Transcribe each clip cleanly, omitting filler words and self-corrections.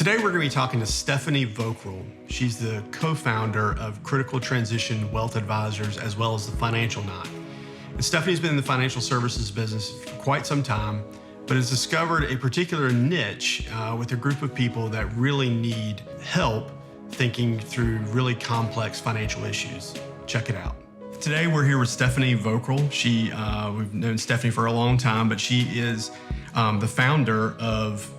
Today we're going to be talking to Stephanie Vokrel. She's the co-founder of Critical Transition Wealth Advisors as well as the Financial Knot. And Stephanie's been in the financial services business for quite some time, but has discovered a particular niche with a group of people that really need help thinking through really complex financial issues. Check it out. Today we're here with Stephanie Vokrel. We've known Stephanie for a long time, but she is the founder of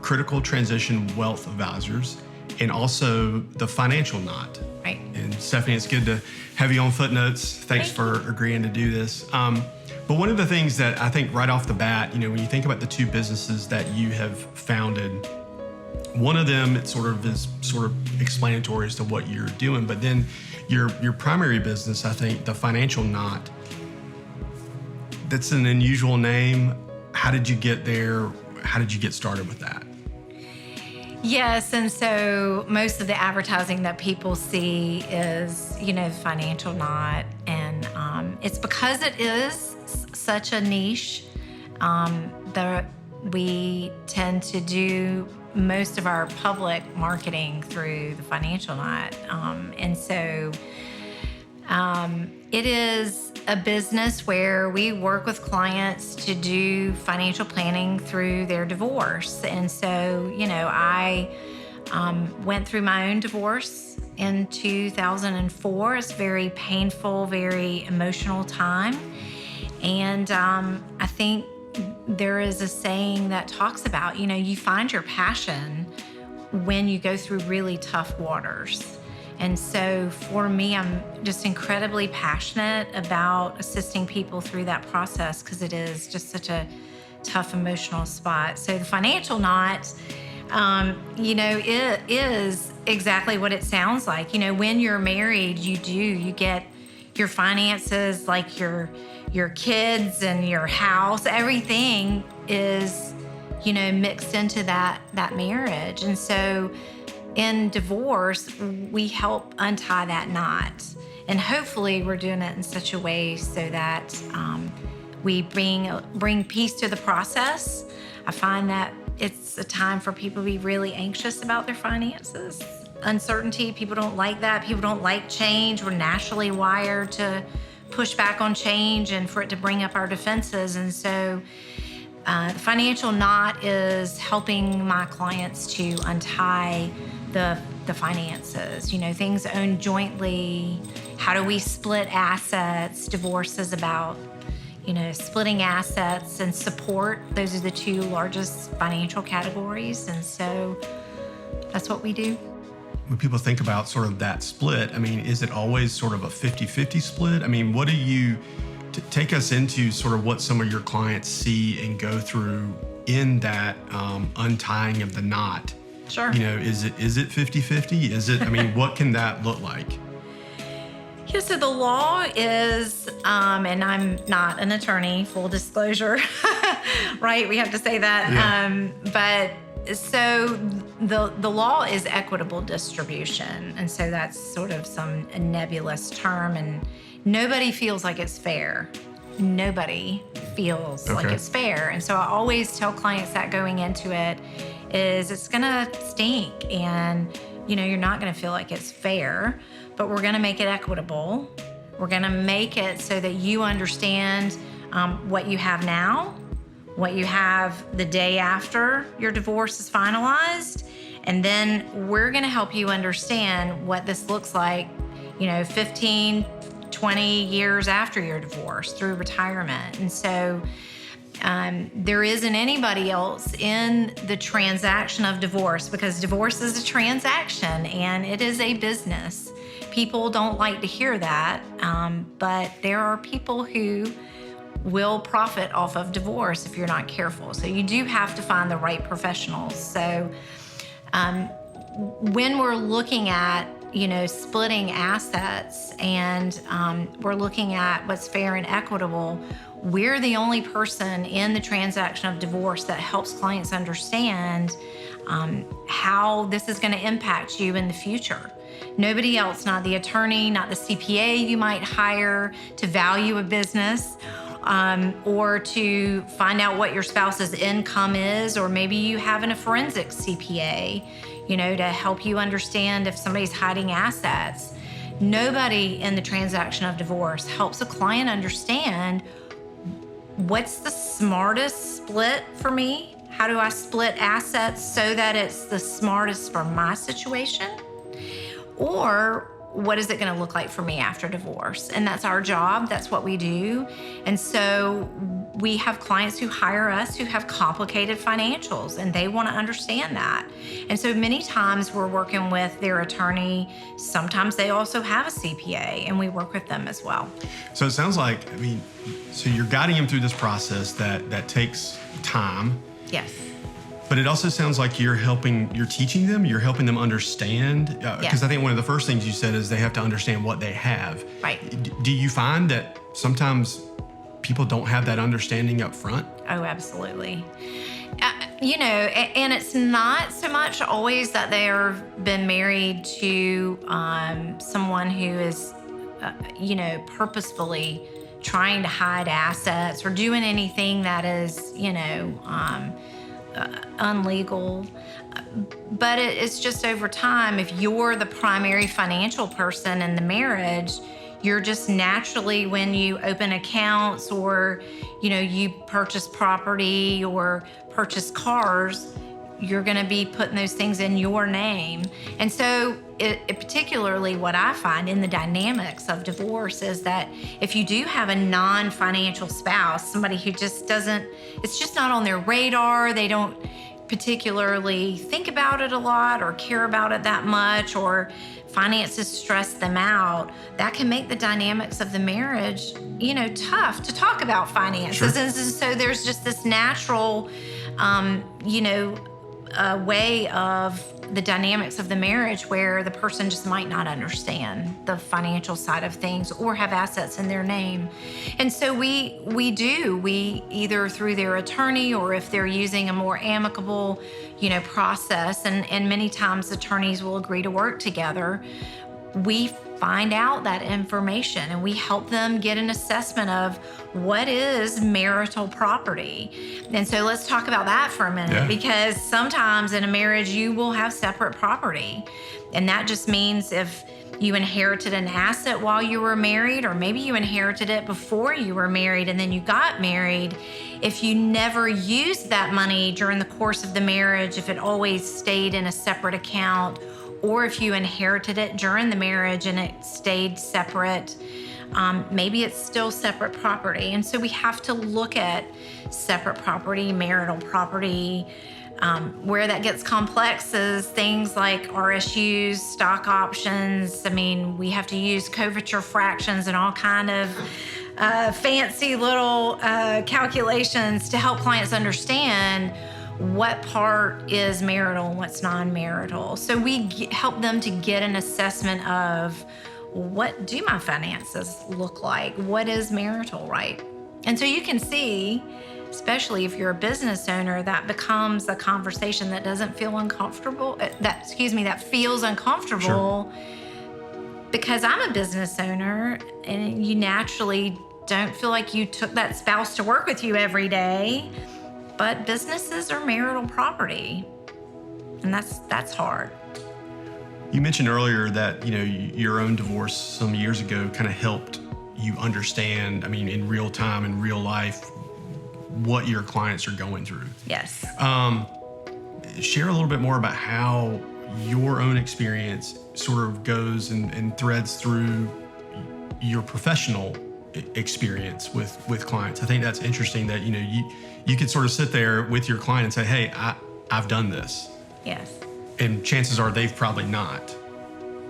Critical Transition Wealth Advisors and also the Financial Knot. Right. And Stephanie, it's good to have you on Footnotes. Thanks for agreeing to do this. But one of the things that I think right off the bat, when you think about the two businesses that you have founded, one of them is sort of explanatory as to what you're doing, but then your primary business, I think, the Financial Knot, that's an unusual name. How did you get there? How did you get started with that? Yes, and so most of the advertising that people see is, the Financial Knot, and it's because it is such a niche that we tend to do most of our public marketing through the Financial Knot, and so it is a business where we work with clients to do financial planning through their divorce. And so, I went through my own divorce in 2004. It's a very painful, very emotional time. And I think there is a saying that talks about, you find your passion when you go through really tough waters. And so for me, I'm just incredibly passionate about assisting people through that process because it is just such a tough emotional spot. So the Financial Knot, it is exactly what it sounds like. When you're married, you get your finances, like your kids and your house, everything is, mixed into that marriage. And so in divorce, we help untie that knot. And hopefully we're doing it in such a way so that we bring peace to the process. I find that it's a time for people to be really anxious about their finances. Uncertainty, people don't like that. People don't like change. We're naturally wired to push back on change and for it to bring up our defenses. And so the Financial Knot is helping my clients to untie the finances, things owned jointly. How do we split assets? Divorce is about, splitting assets and support. Those are the two largest financial categories. And so that's what we do. When people think about sort of that split, is it always sort of a 50-50 split? What do you take us into sort of what some of your clients see and go through in that untying of the knot? Sure. Is it 50-50? Is it, what can that look like? Yeah, so the law is, and I'm not an attorney, full disclosure, right? We have to say that. Yeah. But so the law is equitable distribution. And so that's sort of a nebulous term, and nobody feels like it's fair. Nobody feels like it's fair. And so I always tell clients that going into it is it's gonna stink and you're not gonna feel like it's fair, but we're gonna make it equitable. We're gonna make it so that you understand what you have now, what you have the day after your divorce is finalized, and then we're gonna help you understand what this looks like 15, 20 years after your divorce through retirement. And so there isn't anybody else in the transaction of divorce, because divorce is a transaction and it is a business. People don't like to hear that, but there are people who will profit off of divorce if you're not careful. So you do have to find the right professionals. So when we're looking at splitting assets and we're looking at what's fair and equitable, we're the only person in the transaction of divorce that helps clients understand how this is going to impact you in the future. Nobody else, not the attorney, not the CPA you might hire to value a business, or to find out what your spouse's income is, or maybe you have a forensic CPA, to help you understand if somebody's hiding assets. Nobody in the transaction of divorce helps a client understand what's the smartest split for me. How do I split assets so that it's the smartest for my situation? Or what is it going to look like for me after divorce? And that's our job. That's what we do. And so we have clients who hire us who have complicated financials, and they want to understand that. And so many times we're working with their attorney. Sometimes they also have a CPA, and we work with them as well. So it sounds like, so you're guiding them through this process that takes time. Yes. But it also sounds like you're teaching them, you're helping them understand. Because I think one of the first things you said is they have to understand what they have. Right. Do you find that sometimes people don't have that understanding up front? Oh, absolutely. And it's not so much always that they've been married to someone who is, purposefully trying to hide assets or doing anything that is, unlegal. But it's just over time, if you're the primary financial person in the marriage, you're just naturally, when you open accounts or, you purchase property or purchase cars, you're going to be putting those things in your name. And so it particularly what I find in the dynamics of divorce is that if you do have a non-financial spouse, somebody who just doesn't, it's just not on their radar, they don't particularly think about it a lot or care about it that much, or finances stress them out, that can make the dynamics of the marriage, tough to talk about finances. Sure. And so there's just this natural, way of the dynamics of the marriage where the person just might not understand the financial side of things or have assets in their name. And so we either through their attorney, or if they're using a more amicable, process, and many times attorneys will agree to work together, we find out that information and we help them get an assessment of what is marital property. And so let's talk about that for a minute, because sometimes in a marriage you will have separate property. And that just means if you inherited an asset while you were married, or maybe you inherited it before you were married and then you got married, if you never used that money during the course of the marriage, if it always stayed in a separate account, or if you inherited it during the marriage and it stayed separate, maybe it's still separate property. And so we have to look at separate property, marital property. Where that gets complex is things like RSUs, stock options. We have to use coverture fractions and all kind of fancy little calculations to help clients understand what part is marital and what's non-marital. So we help them to get an assessment of, what do my finances look like? What is marital, right? And so you can see, especially if you're a business owner, that becomes a conversation that doesn't feel uncomfortable, that feels uncomfortable. Sure. Because I'm a business owner, and you naturally don't feel like you took that spouse to work with you every day. But businesses are marital property, and that's hard. You mentioned earlier that, your own divorce some years ago kind of helped you understand, in real time, in real life, what your clients are going through. Yes. Share a little bit more about how your own experience sort of goes and threads through your professional experience with clients. I think that's interesting that, you could sort of sit there with your client and say, hey, I've done this. Yes. And chances are they've probably not.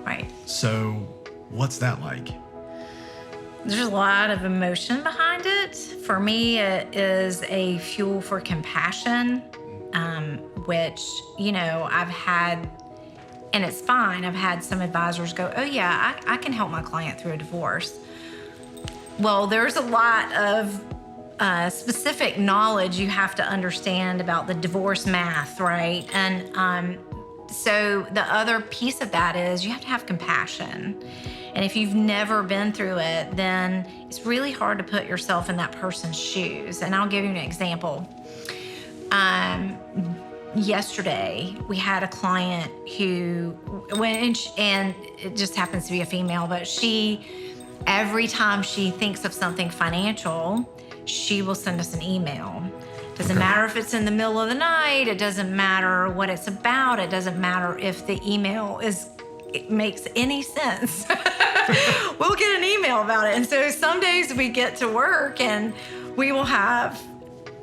Right. So what's that like? There's a lot of emotion behind it. For me, it is a fuel for compassion, which, I've had, and it's fine. I've had some advisors go, oh yeah, I can help my client through a divorce. Well, there's a lot of specific knowledge you have to understand about the divorce math, right? And so the other piece of that is you have to have compassion. And if you've never been through it, then it's really hard to put yourself in that person's shoes. And I'll give you an example. Yesterday, we had a client who went, and it just happens to be a female, but every time she thinks of something financial, she will send us an email. Doesn't matter if it's in the middle of the night. It doesn't matter what it's about. It doesn't matter if the email it makes any sense. We'll get an email about it. And so some days we get to work and we will have,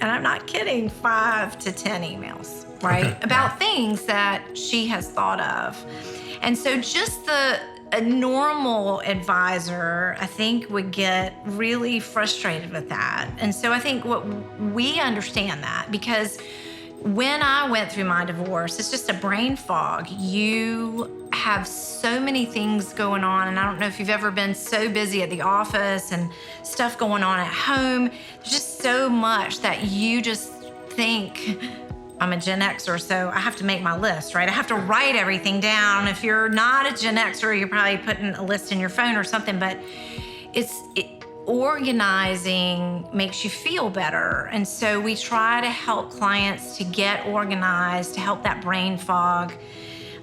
and I'm not kidding, 5 to 10 emails, right? About things that she has thought of. And so just a normal advisor, I think, would get really frustrated with that. And so I think we understand that, because when I went through my divorce, it's just a brain fog. You have so many things going on, and I don't know if you've ever been so busy at the office and stuff going on at home. There's just so much that you just think, I'm a Gen Xer, so I have to make my list, right? I have to write everything down. If you're not a Gen Xer, you're probably putting a list in your phone or something, but organizing makes you feel better. And so we try to help clients to get organized, to help that brain fog.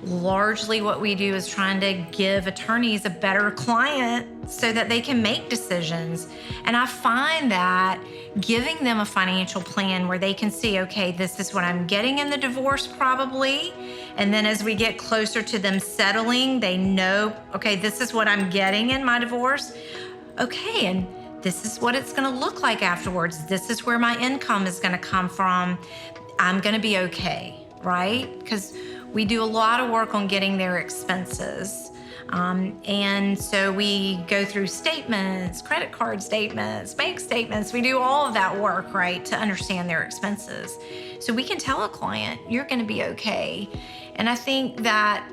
Largely what we do is trying to give attorneys a better client so that they can make decisions. And I find that giving them a financial plan where they can see, okay, this is what I'm getting in the divorce probably. And then as we get closer to them settling, they know, okay, this is what I'm getting in my divorce. Okay, and this is what it's going to look like afterwards. This is where my income is going to come from. I'm going to be okay, right? Because we do a lot of work on getting their expenses. And so we go through statements, credit card statements, bank statements. We do all of that work, right, to understand their expenses. So we can tell a client, you're going to be okay. And I think that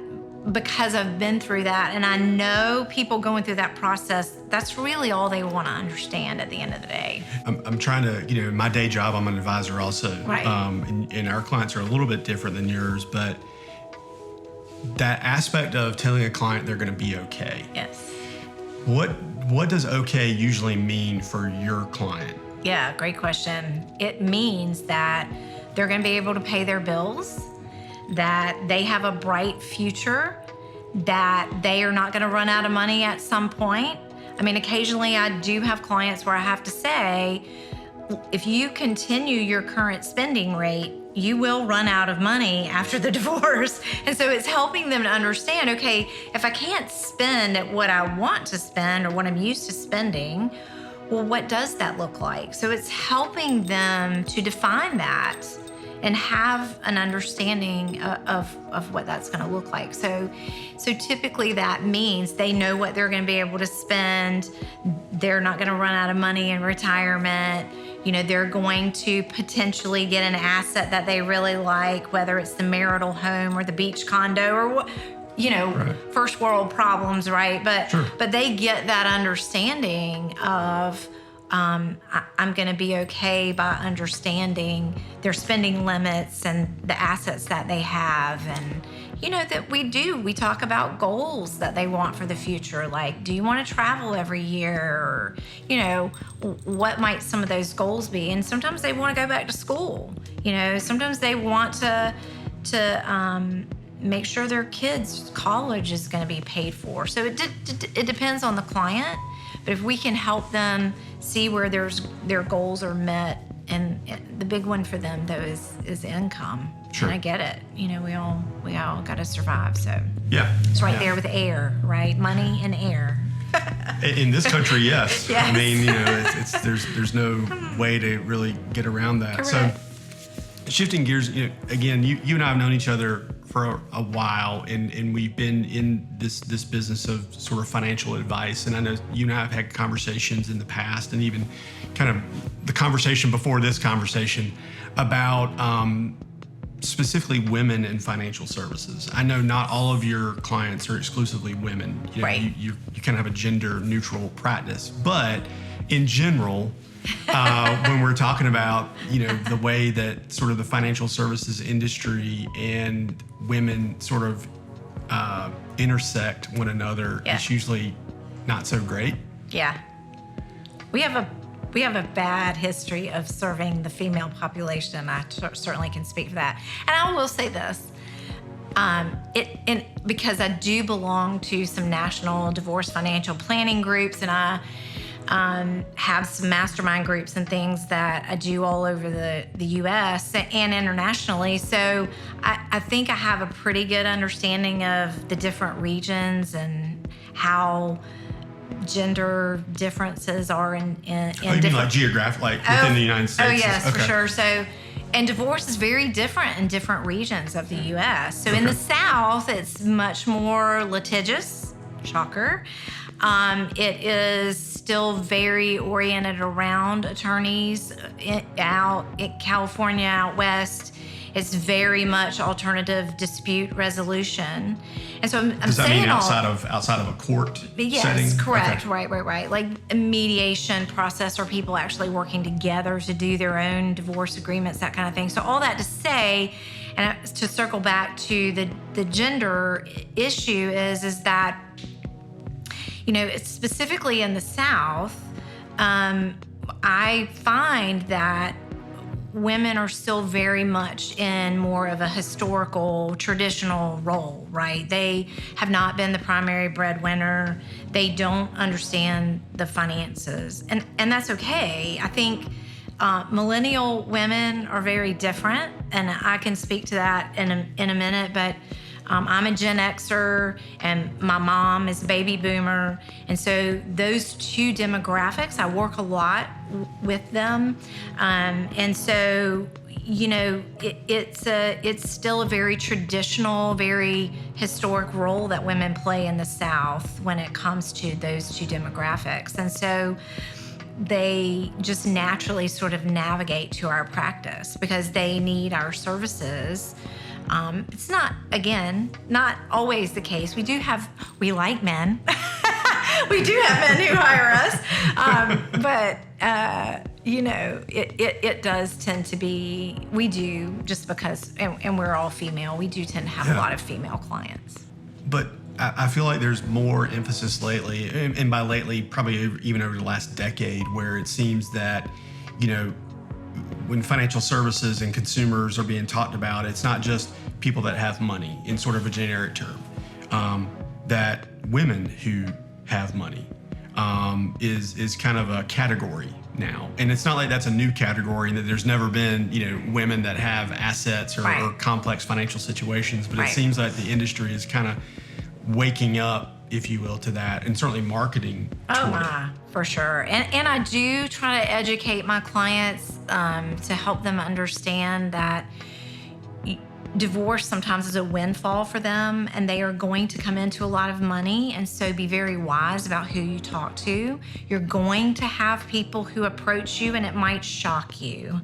because I've been through that, and I know people going through that process, that's really all they want to understand at the end of the day. I'm trying to, in my day job, I'm an advisor also. Right. And our clients are a little bit different than yours, but that aspect of telling a client they're going to be okay. Yes. What does okay usually mean for your client? Yeah, great question. It means that they're going to be able to pay their bills, that they have a bright future, that they are not going to run out of money at some point. I mean, occasionally I do have clients where I have to say, if you continue your current spending rate, you will run out of money after the divorce. And so it's helping them to understand, okay, if I can't spend at what I want to spend or what I'm used to spending, well, what does that look like? So it's helping them to define that and have an understanding of what that's going to look like. So typically that means they know what they're going to be able to spend. They're not going to run out of money in retirement. They're going to potentially get an asset that they really like, whether it's the marital home or the beach condo or what, right. First world problems, right? But sure. But they get that understanding of, I'm going to be okay by understanding their spending limits and the assets that they have. And, that we talk about goals that they want for the future. Like, do you want to travel every year? Or, what might some of those goals be? And sometimes they want to go back to school. Sometimes they want to make sure their kids' college is going to be paid for. So it depends on the client. But if we can help them see where their goals are met, and the big one for them though is income. Sure. And I get it. We all got to survive. So yeah, it's right there with air, right? Money and air. In this country, yes. Yes. I mean, there's no way to really get around that. Correct. So shifting gears, again, you and I have known each other for a while, and we've been in this business of sort of financial advice. And I know you and I have had conversations in the past, and even kind of the conversation before this conversation about specifically women in financial services. I know not all of your clients are exclusively women. Right. You kind of have a gender neutral practice, but in general, when we're talking about, the way that sort of the financial services industry and women sort of intersect one another, Yeah. it's usually not so great. Yeah. We have a bad history of serving the female population. I certainly can speak for that. And I will say this. Because I do belong to some national divorce financial planning groups, and I have some mastermind groups and things that I do all over the U.S. and internationally. So I think I have a pretty good understanding of the different regions and how gender differences are in You mean like geographic, like within the United States? Oh, yes, okay. for sure. So, and divorce is very different in different regions of the U.S. So in the South, it's much more litigious. Shocker. It is still very oriented around attorneys. Out in California, out west, it's very much alternative dispute resolution. And so I'm Does that saying mean outside of a court setting? Yes, correct. Okay. Right. Like a mediation process, or people actually working together to do their own divorce agreements, that kind of thing. So all that to say, and to circle back to the gender issue is that, it's specifically in the South, I find that women are still very much in more of a historical, traditional role, right? They have not been the primary breadwinner. They don't understand the finances, and that's okay. I think millennial women are very different, and I can speak to that in a minute, but I'm a Gen Xer, and my mom is a baby boomer. And so those two demographics, I work a lot with them. And so, it's still a very traditional, very historic role that women play in the South when it comes to those two demographics. And so they just naturally sort of navigate to our practice because they need our services. It's not always the case. We like men. We do have men who hire us. But it does tend to be, we do, just because, and we're all female, we do tend to have a lot of female clients. But I feel like there's more emphasis lately, and by lately, probably even over the last decade, where it seems that, when financial services and consumers are being talked about, it's not just people that have money in sort of a generic term. That women who have money is kind of a category now, and it's not like that's a new category and that there's never been women that have assets or complex financial situations. But it seems like the industry is kind of waking up, if you will, to that, and certainly marketing toward it. For sure. And I do try to educate my clients to help them understand that divorce sometimes is a windfall for them, and they are going to come into a lot of money. And so be very wise about who you talk to. You're going to have people who approach you, and it might shock you.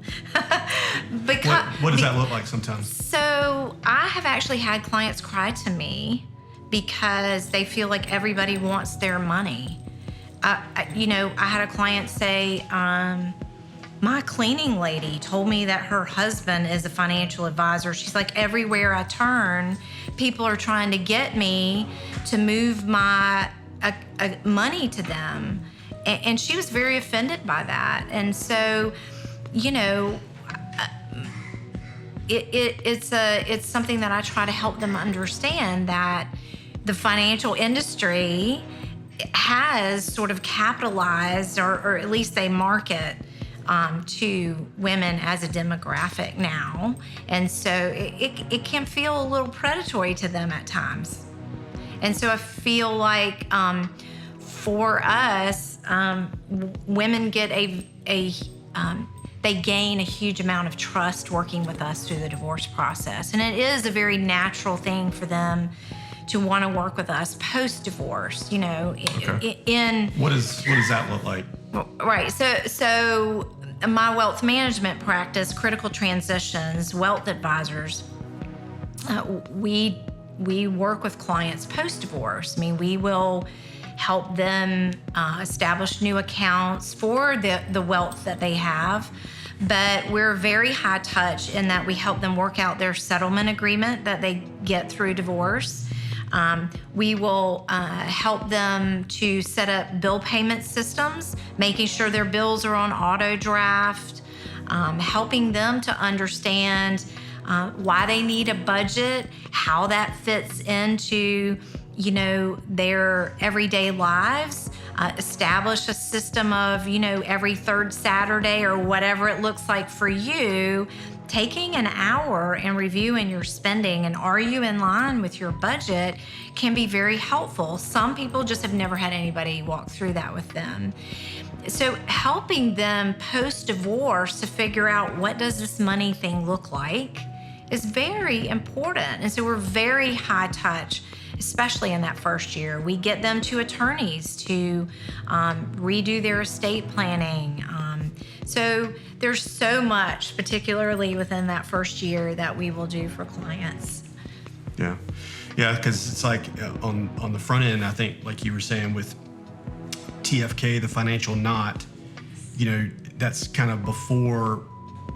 What does that look like sometimes? So I have actually had clients cry to me because they feel like everybody wants their money. I had a client say, my cleaning lady told me that her husband is a financial advisor. She's like, everywhere I turn, people are trying to get me to move my money to them. And she was very offended by that. And so, it's something that I try to help them understand, that the financial industry has sort of capitalized, or at least they market to women as a demographic now. And so it can feel a little predatory to them at times. And so I feel like for us, women get they gain a huge amount of trust working with us through the divorce process. And it is a very natural thing for them to want to work with us post-divorce, Okay. in What does that look like? Right. So my wealth management practice, Critical Transitions, Wealth Advisors, we work with clients post-divorce. I mean, we will help them establish new accounts for the wealth that they have. But we're very high touch in that we help them work out their settlement agreement that they get through divorce. We will help them to set up bill payment systems, making sure their bills are on auto draft, helping them to understand why they need a budget, how that fits into, their everyday lives. Establish a system of, every third Saturday or whatever it looks like for you, taking an hour and reviewing your spending and are you in line with your budget can be very helpful. Some people just have never had anybody walk through that with them. So helping them post-divorce to figure out what does this money thing look like is very important. And so we're very high touch, especially in that first year. We get them to attorneys to redo their estate planning. So there's so much, particularly within that first year, that we will do for clients. Yeah, because it's like on the front end, I think, like you were saying with TFK, the financial knot, that's kind of before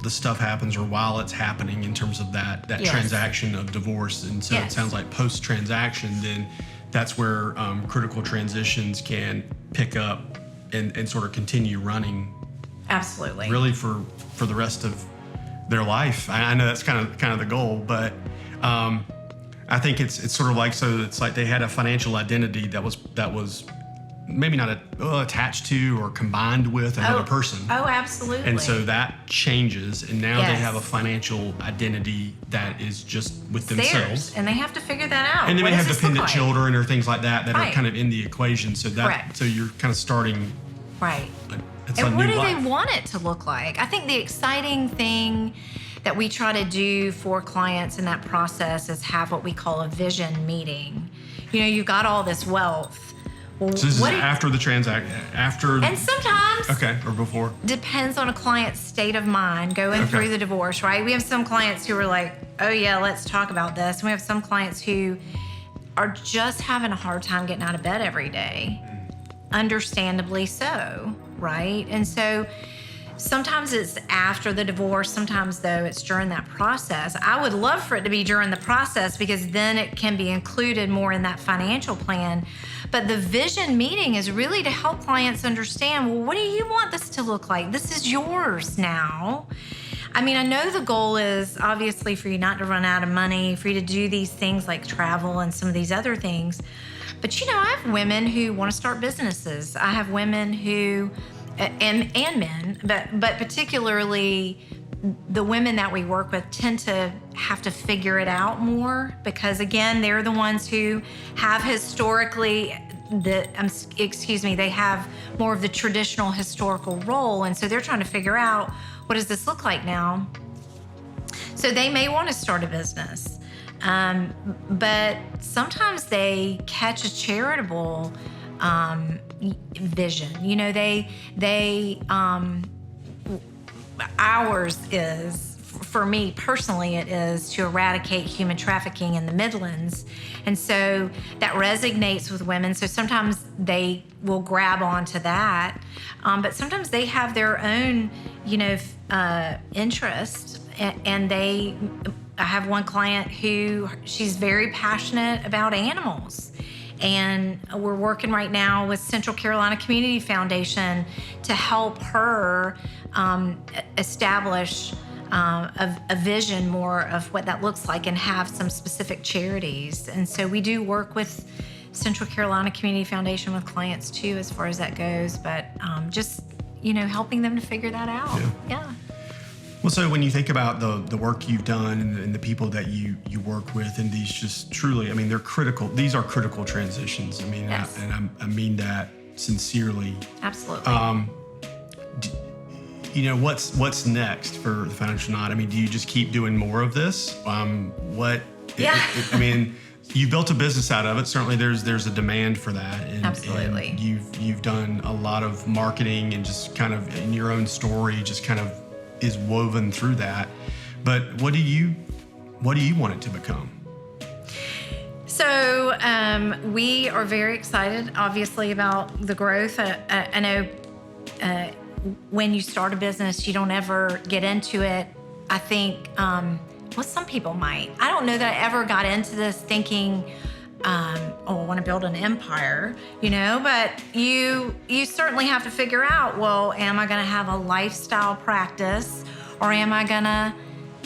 the stuff happens or while it's happening in terms of that Yes. transaction of divorce. And so Yes. It sounds like post-transaction, then that's where critical transitions can pick up and sort of continue running Absolutely. really for the rest of their life. I know that's kind of the goal, but I think it's sort of like, so it's like they had a financial identity that was maybe not attached to or combined with another person. Oh, absolutely. And so that changes, and now they Yes. have a financial identity that is just with Theirs, themselves. and they have to figure that out. And they What may does have this look dependent like? children or things like that are Right. kind of in the equation. So Correct. so you're kind of starting. Right. It's a And what new do life. they want it to look like? I think the exciting thing that we try to do for clients in that process is have what we call a vision meeting. You've got all this wealth. Well, So this is what do- after the transaction, after. and sometimes Okay, or before. depends on a client's state of mind going Okay. through the divorce, right? We have some clients who are like, oh yeah, let's talk about this. And we have some clients who are just having a hard time getting out of bed every day. Understandably so, right? And so sometimes it's after the divorce, sometimes though it's during that process. I would love for it to be during the process because then it can be included more in that financial plan. But the vision meeting is really to help clients understand, well, what do you want this to look like? This is yours now. I mean, I know the goal is obviously for you not to run out of money, for you to do these things like travel and some of these other things. But I have women who want to start businesses. I have women who, and men, but particularly the women that we work with tend to have to figure it out more because, again, they're the ones who have historically they have more of the traditional historical role, and so they're trying to figure out, what does this look like now? So they may want to start a business, but sometimes they catch a charitable vision. Ours is, for me personally, it is to eradicate human trafficking in the Midlands. And so that resonates with women. So sometimes they will grab onto that. But sometimes they have their own, interest. And I have one client who, she's very passionate about animals. And we're working right now with Central Carolina Community Foundation to help her establish a vision more of what that looks like and have some specific charities. And so we do work with Central Carolina Community Foundation with clients too, as far as that goes, but just, helping them to figure that out. Yeah. Well, so when you think about the work you've done and the people that you work with, and these just truly, I mean, they're critical. These are critical transitions. I mean, Yes. I mean that sincerely. Absolutely. What's next for the financial knot? I mean, do you just keep doing more of this? Yeah. I mean, you built a business out of it. Certainly, there's a demand for that. And, Absolutely. And you've done a lot of marketing and just kind of in your own story, just kind of is woven through that. But what do you want it to become? So we are very excited, obviously, about the growth. I know when you start a business, you don't ever get into it. I think, some people might. I don't know that I ever got into this thinking, I want to build an empire, but you certainly have to figure out, well, am I going to have a lifestyle practice or am I going to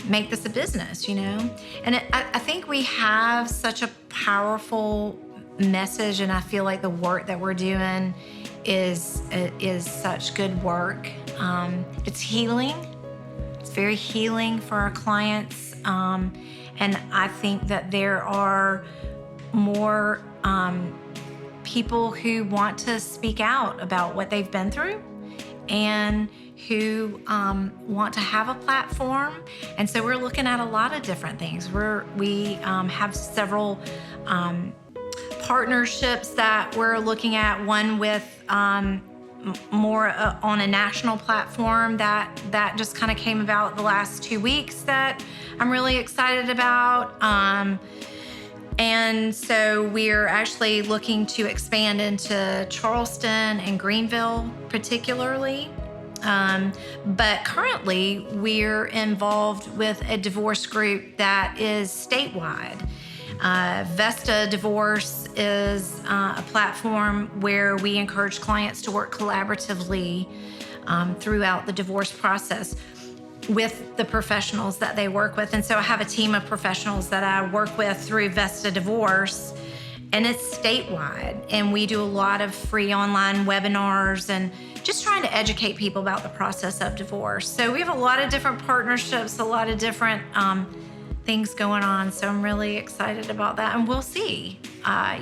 make this a business, And I think we have such a powerful message, and I feel like the work that we're doing is such good work. It's healing. It's very healing for our clients. And I think that there are more people who want to speak out about what they've been through and who want to have a platform. And so we're looking at a lot of different things. We have several partnerships that we're looking at, one with more on a national platform that just kind of came about the last 2 weeks that I'm really excited about. And so we're actually looking to expand into Charleston and Greenville particularly. But currently we're involved with a divorce group that is statewide. Vesta Divorce is a platform where we encourage clients to work collaboratively throughout the divorce process with the professionals that they work with. And so I have a team of professionals that I work with through Vesta Divorce, and it's statewide. And we do a lot of free online webinars and just trying to educate people about the process of divorce. So we have a lot of different partnerships, a lot of different things going on. So I'm really excited about that. And we'll see. I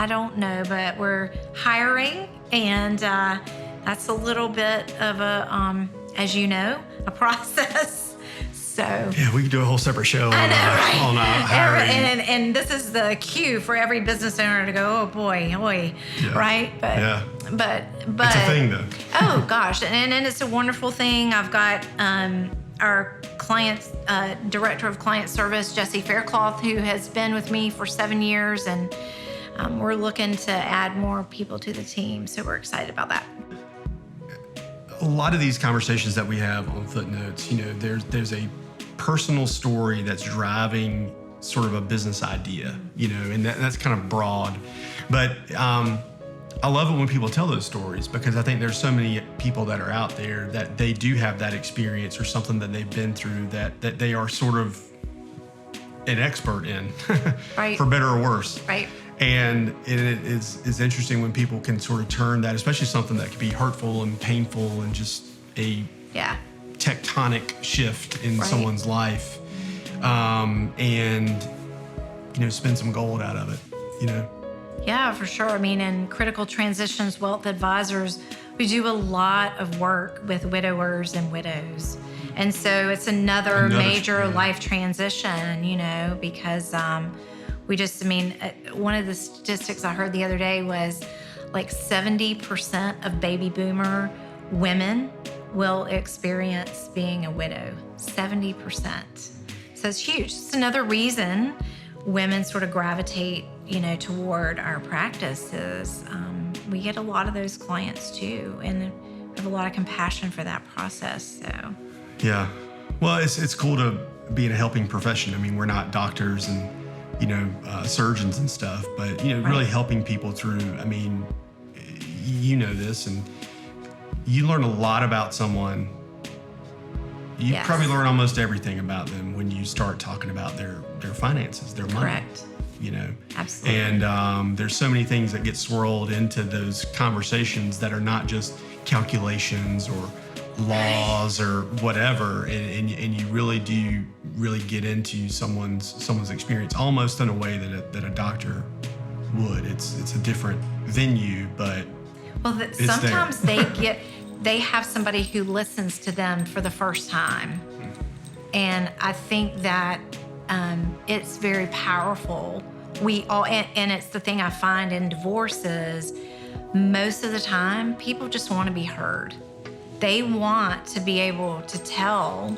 don't know, but we're hiring, and that's a little bit of a, as you know, a process. So yeah, we could do a whole separate show on hiring. And this is the cue for every business owner to go, oh boy, oi, yeah. Right? But it's a thing though. Oh gosh, and it's a wonderful thing. I've got our director of client service, Jesse Faircloth, who has been with me for 7 years, and we're looking to add more people to the team. So we're excited about that. A lot of these conversations that we have on Footnotes, there's a personal story that's driving sort of a business idea, and that's kind of broad. But I love it when people tell those stories, because I think there's so many people that are out there that they do have that experience or something that they've been through that they are sort of an expert in, right. For better or worse. Right. And it is interesting when people can sort of turn that, especially something that could be hurtful and painful and just a tectonic shift in someone's life, and spend some gold out of it. Yeah, for sure. I mean, in Critical Transitions Wealth Advisors, we do a lot of work with widowers and widows. And so it's another major life transition, because one of the statistics I heard the other day was like 70% of baby boomer women will experience being a widow. 70%. So it's huge. It's another reason women sort of gravitate, toward our practices. We get a lot of those clients too, and have a lot of compassion for that process. So yeah, well, it's cool to be in a helping profession. I mean, we're not doctors and surgeons and stuff, but really helping people through. I mean, this, and you learn a lot about someone. You probably learn almost everything about them when you start talking about their finances, their money. Correct. Absolutely. And there's so many things that get swirled into those conversations that are not just calculations or laws or whatever, and you really do get into someone's experience almost in a way that a doctor would. It's a different venue, but sometimes they have somebody who listens to them for the first time, and I think that it's very powerful. We all, and it's the thing I find in divorces, most of the time people just want to be heard. They want to be able to tell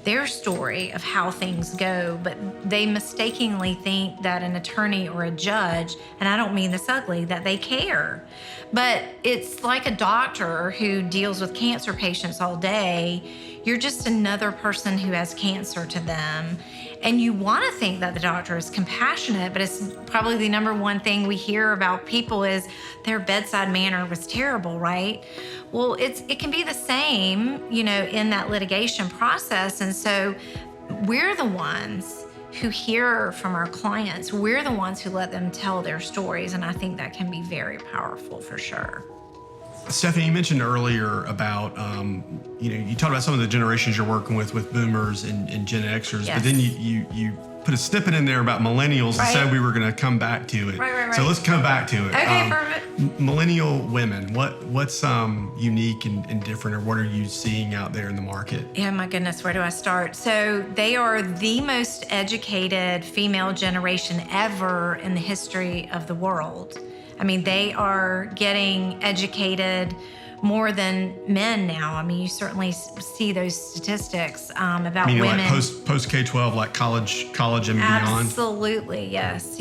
their story of how things go, but they mistakenly think that an attorney or a judge, and I don't mean this ugly, that they care. But it's like a doctor who deals with cancer patients all day. You're just another person who has cancer to them. And you want to think that the doctor is compassionate, but it's probably the number one thing we hear about people is their bedside manner was terrible, right? Well, it can be the same, in that litigation process. And so we're the ones who hear from our clients. We're the ones who let them tell their stories. And I think that can be very powerful for sure. Stephanie, you mentioned earlier about, you talked about some of the generations you're working with boomers and Gen Xers, Yes. but then you put a snippet in there about millennials and said we were going to come back to it. Right. So let's come back to it. Okay, perfect. Millennial women, what's unique and different, or what are you seeing out there in the market? Yeah, my goodness, where do I start? So they are the most educated female generation ever in the history of the world. I mean, they are getting educated more than men now. I mean, you certainly see those statistics about women. Like post K-12, like college and beyond? Absolutely, yes.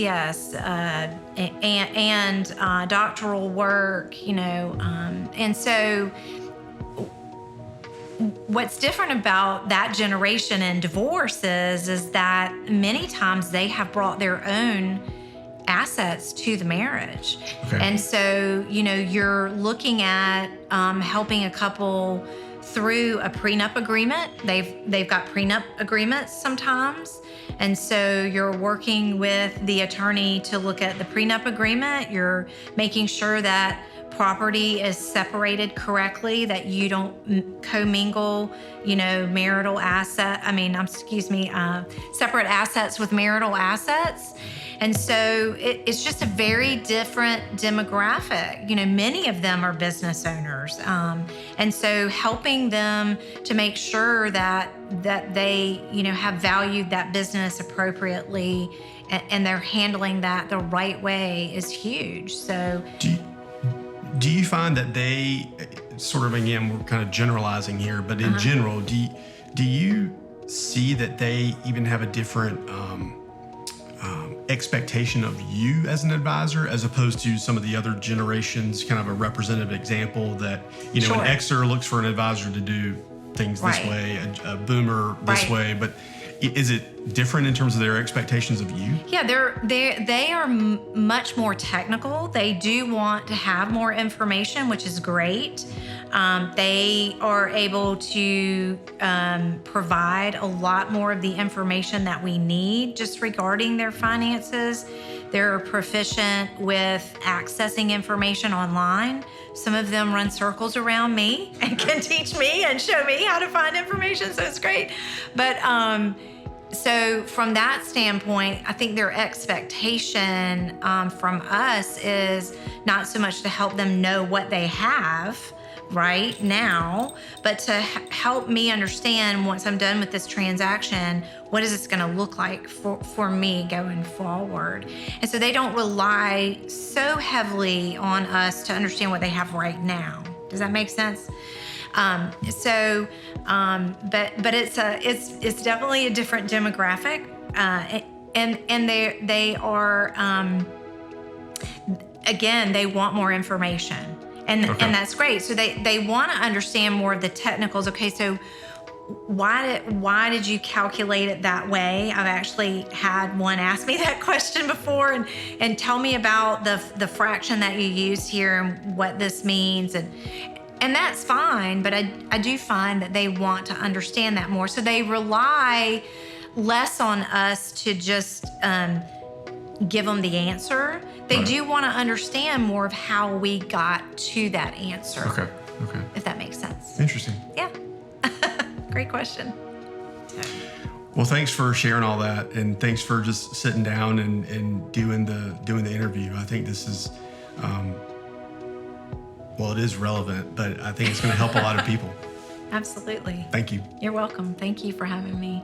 And doctoral work, and so what's different about that generation and divorce is that many times they have brought their own assets to the marriage. Okay. And so, you're looking at helping a couple through a prenup agreement. They've got prenup agreements sometimes. And so you're working with the attorney to look at the prenup agreement. You're making sure that property is separated correctly, that you don't commingle, marital separate assets with marital assets. And so it's just a very different demographic. Many of them are business owners. And so helping them to make sure that they, have valued that business appropriately and they're handling that the right way is huge. So do you find that they sort of, again, we're kind of generalizing here, but in general, do you see that they even have a different expectation of you as an advisor, as opposed to some of the other generations, kind of a representative example that, Sure. An Xer looks for an advisor to do things this Right. way, a boomer this Right. way, but is it different in terms of their expectations of you? Yeah, they are much more technical. They do want to have more information, which is great. They are able to provide a lot more of the information that we need just regarding their finances. They're proficient with accessing information online. Some of them run circles around me and can teach me and show me how to find information, so it's great. But so from that standpoint, I think their expectation from us is not so much to help them know what they have right now, but to help me understand, once I'm done with this transaction, what is this going to look like for me going forward? And so they don't rely so heavily on us to understand what they have right now. Does that make sense? But it's definitely a different demographic, and they are again, they want more information. And that's great. So they want to understand more of the technicals. Okay, so why did you calculate it that way? I've actually had one ask me that question before, and tell me about the fraction that you use here and what this means, and that's fine. But I do find that they want to understand that more. So they rely less on us to just give them the answer. They do want to understand more of how we got to that answer. Okay. If that makes sense. Interesting. Yeah. Great question. Well, thanks for sharing all that, and thanks for just sitting down and doing the interview. I think this is, it is relevant, but I think it's going to help a lot of people. Absolutely. Thank you. You're welcome. Thank you for having me.